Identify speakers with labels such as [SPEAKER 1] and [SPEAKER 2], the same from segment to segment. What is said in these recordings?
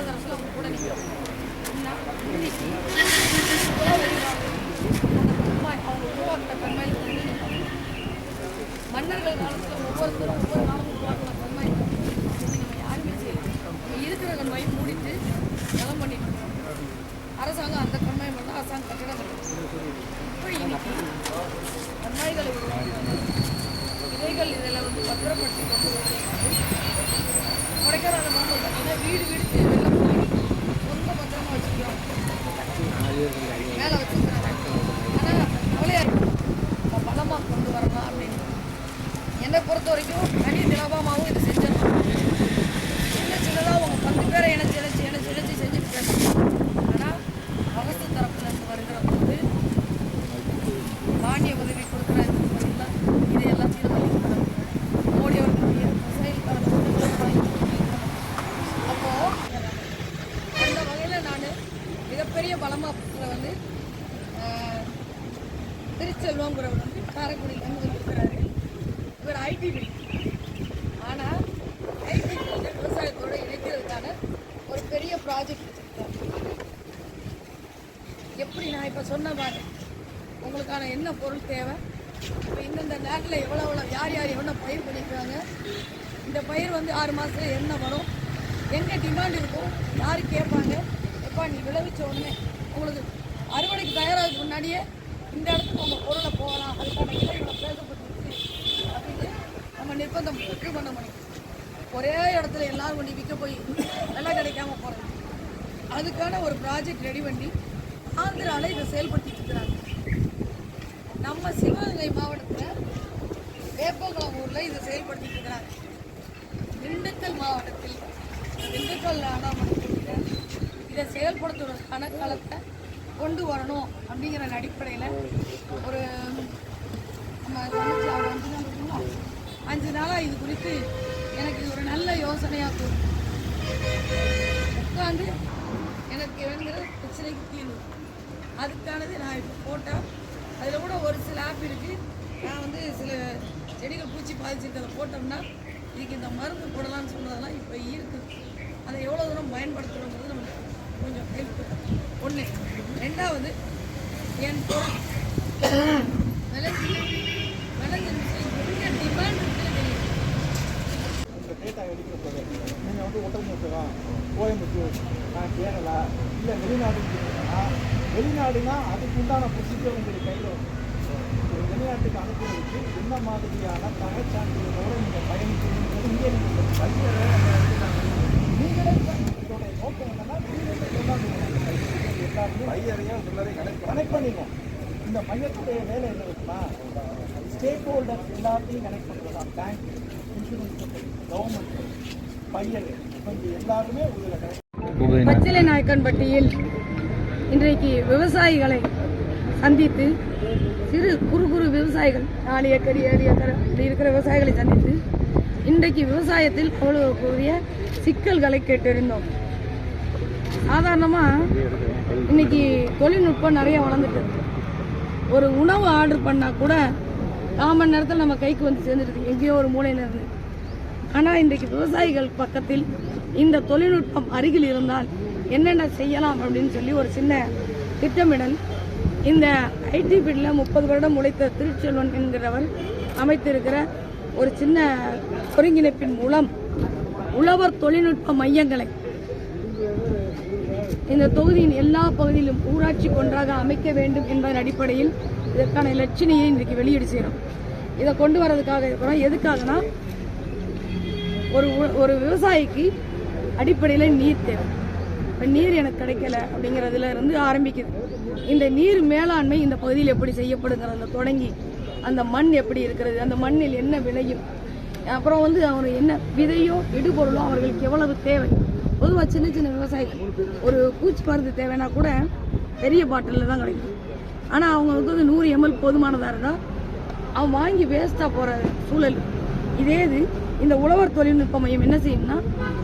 [SPEAKER 1] பொருளாதாரத்தில் அவங்க கூட நிற்கிறோம். அவங்க உருவாக்கின கண்மாயில் மன்னர்கள் காலத்தில் ஒவ்வொருத்தரும் ஒவ்வொரு நாளும் உருவாக்கின கண்மாயில் நம்ம யாருமே செய்யலாம். இருக்கிற கண்மாயை மூடிட்டு நிலம் பண்ணிட்டு அரசாங்கம் அந்த கண்மாயம் பண்ணால் அரசாங்கம் கட்டிடம் இப்படி இன்னைக்கு கண்மாய்களை விதைகள் இதில் பத்திரப்படுத்தி கொண்டு கொடைக்கானல் மக்கள் பார்த்தீங்கன்னா வீடு வெள்ளம் போய் சொந்த பத்திரமா வச்சுக்கிறாங்க, மேலே வச்சுக்கிறாங்க. ஆனால் கவலையாக நம்ம பலமாக கொண்டு வரலாம் அப்படின்னு என்னை பொறுத்த வரைக்கும் தனி நிலபமாகவும் இது செஞ்சிடலாம். சின்னதாக அவங்க 10 பேரை இணைச்சி செஞ்சுட்டு பேசணும். ஆனால் அரசு தரப்புலேருந்து வருகிற போது மானிய உதவி கொடுக்குற இது எல்லாத்தையும் மோடி அவர்களுடைய செயல் அப்போது அந்த வகையில் நான் மிகப்பெரிய பலமாக திருச்செல்வங்கிறவர் காரைக்குடியிலேருந்து வந்துருக்கிறாரு. இவர் ஐடி ஆனால் ஐடி விவசாயத்தோடு இணைக்கிறதுக்கான ஒரு பெரிய ப்ராஜெக்ட் வச்சுருக்காரு. எப்படி நான் இப்போ சொன்ன மாதிரி உங்களுக்கான என்ன பொருள் தேவை, இப்போ இந்தந்த நேரத்தில் எவ்வளோ யார் எவ்வளோ பயிர் பண்ணிக்கிறாங்க, இந்த பயிர் 6 மாதத்தில் என்ன வரும், எங்கே டிமாண்ட் இருக்கும், யார் கேட்பாங்க, எப்பா நீ விளைவிச்ச உடனே உங்களுக்கு அறுவடைக்கு தயாராகிறதுக்கு முன்னாடியே இந்த இடத்துக்கு உங்கள் பொருளை போகலாம், அதுக்கான இலை இவ்வளோ பேசப்பட்டுருச்சு அப்படின்னு நம்ம நிர்பந்தம் பண்ண முடியும். ஒரே இடத்துல எல்லாரும் கொண்டு விற்க போய் விலை கிடைக்காம போகிறது. அதுக்கான ஒரு ப்ராஜெக்ட் ரெடி பண்ணி ஆந்திராவில் இதை செயல்படுத்திட்டு இருக்கிறாங்க. நம்ம சிவகங்கை மாவட்டத்தில் வேப்பகுளம் ஊரில் இதை செயல்படுத்திட்டு இருக்கிறாங்க. திண்டுக்கல் மாவட்டத்தில் திண்டுக்கல் அண்ணாமலை இதை செயல்படுத்துவதற்கான காலத்தை கொண்டு வரணும் அப்படிங்கிற அடிப்படையில் ஒரு நம்ம சமைச்சு 5 நாளாக இது குறித்து எனக்கு இது ஒரு நல்ல யோசனையாக தோணும். உட்காந்து எனக்கு வேணுங்கிற பிரச்சனைக்கு தீர்வு அதுக்கானது நான் இப்போ போட்டால் அதில் கூட ஒரு சில ஆப் இருக்குது. நான் சில செடிகள் பூச்சி பாதிச்சிருக்கிறத போட்டோம்னா இதுக்கு இந்த மருந்து போடலான்னு சொன்னதெல்லாம் இப்போ இருக்குது. அதை எவ்வளோ தூரம் பயன்படுத்துகிறோங்கிறது நமக்கு கொஞ்சம் ஹெல்ப். 1. 2வது என் பொருள் விளைஞ்சிருச்சு என்ன டிமாண்ட் இருக்குன்னு தெரியும்.
[SPEAKER 2] இந்த டேட்டா எடுக்கிறப்போ நீங்கள் ஒட்டமுத்துவா கோயம்புத்தூர் கேரளா இல்லை வெளிநாடுனா அதுக்கு உண்டான புசிக்க உங்களுக்கு கையில் ஒரு வெளிநாட்டுக்கு அனுப்புவதற்கு என்ன மாதிரியான தகச்சான்றிதழோடு நீங்கள் பயணிக்கணுங்கிறது இங்கே நீங்களே இதோடைய நோக்கம் என்னன்னா எல்லாருமே கனெக்ட் பண்ணிக்கணும். இந்த மையத்துடைய வேலை என்ன இருக்குன்னா ஸ்டேக் ஹோல்டர் எல்லாத்தையும் கனெக்ட் பண்ணுறது தான். Bank, insurance company, government, buyer, கொஞ்சம் எல்லாருமே
[SPEAKER 1] பச்சிலை நாயக்கன்பட்டியில் இன்றைக்கு விவசாயிகளை சந்தித்து குறு விவசாயிகள் 4 ஏக்கர் 7 ஏக்கர் இப்படி இருக்கிற விவசாயிகளை சந்தித்து இன்றைக்கு விவசாயத்தில் அவ்வளவுக்குரிய சிக்கல்களை கேட்டறிந்தோம். சாதாரணமாக இன்னைக்கு தொழில்நுட்பம் நிறைய வளர்ந்துட்டு ஒரு உணவு ஆர்டர் பண்ணால் கூட 4 மணி நேரத்தில் நம்ம கைக்கு வந்து சேர்ந்துருக்கு எங்கேயோ ஒரு மூலையில் இருந்து. ஆனால் இன்றைக்கு விவசாயிகள் பக்கத்தில் இந்த தொழில்நுட்பம் அருகில் இருந்தால் என்னென்ன செய்யலாம் அப்படின்னு சொல்லி ஒரு சின்ன திட்டமிடல் இந்த ஐடி ஃபீல்டில் 30 வருடம் உழைத்த திருச்செல்வன் என்கிறவர் அமைத்திருக்கிற ஒரு சின்ன ஒருங்கிணைப்பின் மூலம் உழவர் தொழில்நுட்ப மையங்களை இந்த தொகுதியின் எல்லா பகுதியிலும் ஊராட்சி ஒன்றாக அமைக்க வேண்டும் என்பதன் அடிப்படையில் இதற்கான இலட்சணையை இன்றைக்கு வெளியீடு செய்கிறோம். இதை கொண்டு வரதுக்காக இருக்கிறோம். எதுக்காகனா ஒரு விவசாயிக்கு அடிப்படையில் நீர் தேவை. இப்போ நீர் எனக்கு கிடைக்கல அப்படிங்கிறதுல இருந்து ஆரம்பிக்குது. இந்த நீர் மேலாண்மை இந்த பகுதியில் எப்படி செய்யப்படுங்கிறதுல தொடங்கி அந்த மண் எப்படி இருக்கிறது, அந்த மண்ணில் என்ன விளையும், அப்புறம் அவர் என்ன விதையோ இடுபொருளோ அவர்களுக்கு எவ்வளவு தேவை. பொதுவாக சின்ன விவசாயிகள் ஒரு பூச்சி மருந்து தேவைன்னா கூட பெரிய பாட்டிலில் தான் கிடைக்கும். ஆனால் அவங்க 100 ml போதுமானதாக இருந்தால் அவன் வாங்கி வேஸ்ட்டாக போகிற சூழல். இதே இது இந்த உழவர் தொழில்நுட்ப மையம் என்ன செய்யணும்னா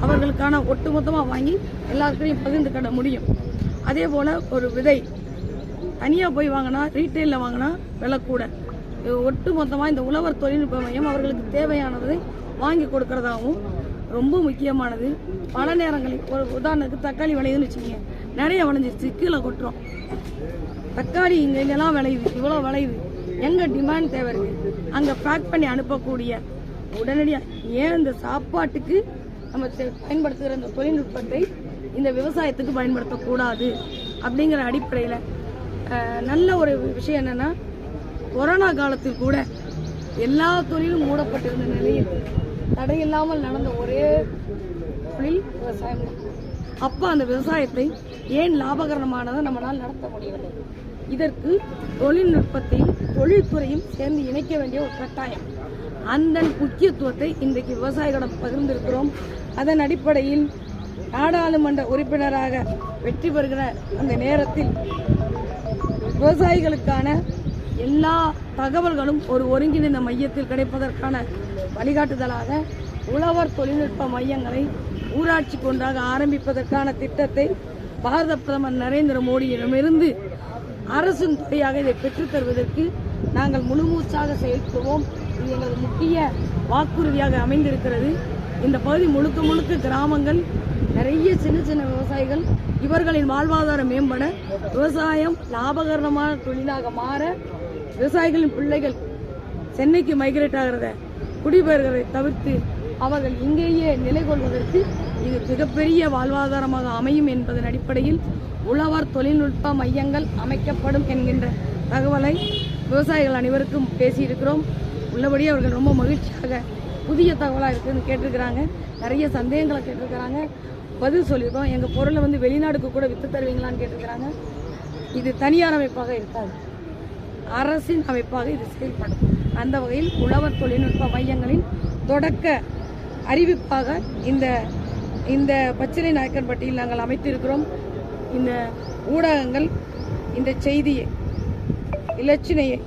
[SPEAKER 1] அவர்களுக்கான ஒட்டுமொத்தமாக வாங்கி எல்லாருக்கையும் பகிர்ந்து கட்ட முடியும். அதே போல் ஒரு விதை தனியாக போய் வாங்கினா ரீட்டெயிலில் வாங்கினா விலை கூட. ஒட்டுமொத்தமாக இந்த உழவர் தொழில்நுட்ப மையம் அவர்களுக்கு தேவையானதை வாங்கி கொடுக்கறதாகவும் ரொம்ப முக்கியமானது. பல நேரங்களில் ஒரு உதாரணத்துக்கு தக்காளி விளையுதுன்னு வச்சுக்கோங்க, நிறைய விளைஞ்சிருச்சு, கீழே கொட்டுறோம். தக்காளி இங்கெல்லாம் விளையுது, இவ்வளோ விளையுது, எங்கே டிமாண்ட் தேவை இருக்குது, அங்கே பேக் பண்ணி அனுப்பக்கூடிய உடனடியாக ஏன் இந்த சாப்பாட்டுக்கு நம்ம பயன்படுத்துகிற இந்த தொழில்நுட்பத்தை இந்த விவசாயத்துக்கு பயன்படுத்தக்கூடாது அப்படிங்கிற அடிப்படையில் நல்ல ஒரு விஷயம் என்னென்னா, கொரோனா காலத்தில் கூட எல்லா தொழிலும் மூடப்பட்டிருந்த நிலையில் தடையில்லாமல் நடந்த ஒரே தொழில் விவசாயம். அப்போ அந்த விவசாயத்தை ஏன் லாபகரமானதை நம்மளால் நடத்த முடியவில்லை? இதற்கு தொழில்நுட்பத்தையும் தொழில்துறையும் சேர்ந்து இணைக்க வேண்டிய ஒரு கட்டாயம். அந்த முக்கியத்துவத்தை இன்றைக்கு விவசாயிகளிடம் பகிர்ந்திருக்கிறோம். அதன் அடிப்படையில் நாடாளுமன்ற உறுப்பினராக வெற்றி பெறுகிற அந்த நேரத்தில் விவசாயிகளுக்கான எல்லா தகவல்களும் ஒரு ஒருங்கிணைந்த மையத்தில் கிடைப்பதற்கான வழிகாட்டுதலாக உழவர் தொழில்நுட்ப மையங்களை ஊராட்சி கொண்டாக ஆரம்பிப்பதற்கான திட்டத்தை பாரத பிரதமர் நரேந்திர மோடியிடமிருந்து அரசின் துறையாக இதை பெற்றுத் தருவதற்கு நாங்கள் முழுமூச்சாக செயல்படுவோம். இது எங்களது முக்கிய வாக்குறுதியாக அமைந்திருக்கிறது. இந்த பகுதி முழுக்க முழுக்க கிராமங்கள், நிறைய சின்ன சின்ன விவசாயிகள், இவர்களின் வாழ்வாதாரம் மேம்பட, விவசாயம் லாபகரமான தொழிலாக மாற, விவசாயிகளின் பிள்ளைகள் சென்னைக்கு மைக்ரேட் ஆகிறத, குடிபெயர்களை தவிர்த்து அவர்கள் இங்கேயே நிலை கொள்வதற்கு இது மிகப்பெரிய வாழ்வாதாரமாக அமையும் என்பதன் அடிப்படையில் உழவர் தொழில்நுட்ப மையங்கள் அமைக்கப்படும் என்கின்ற தகவலை விவசாயிகள் அனைவருக்கும் பேசியிருக்கிறோம். உள்ளபடி அவர்கள் ரொம்ப மகிழ்ச்சியாக புதிய தகவலாக இருக்குதுன்னு கேட்டிருக்கிறாங்க. நிறைய சந்தேகங்களை கேட்டிருக்கிறாங்க, பதில் சொல்லியிருக்கோம். எங்கள் பொருளை வெளிநாடுக்கு கூட விற்று தருவீங்களான்னு கேட்டிருக்கிறாங்க. இது தனியார் அமைப்பாக இருக்காது, அரசின் அமைப்பாக இது செயல்படும். அந்த வகையில் உழவர் தொழில்நுட்ப மையங்களின் தொடக்க அறிவிப்பாக இந்த பச்சிலை நாயக்கன்பட்டியில் நாங்கள் அமைத்திருக்கிறோம். இந்த ஊடகங்கள் இந்த செய்தியை, இலச்சினையை,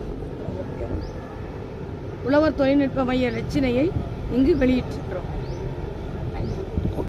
[SPEAKER 1] உழவர் தொழில்நுட்ப மைய இலச்சினையை இங்கு வெளியிட்டிருக்கிறோம்.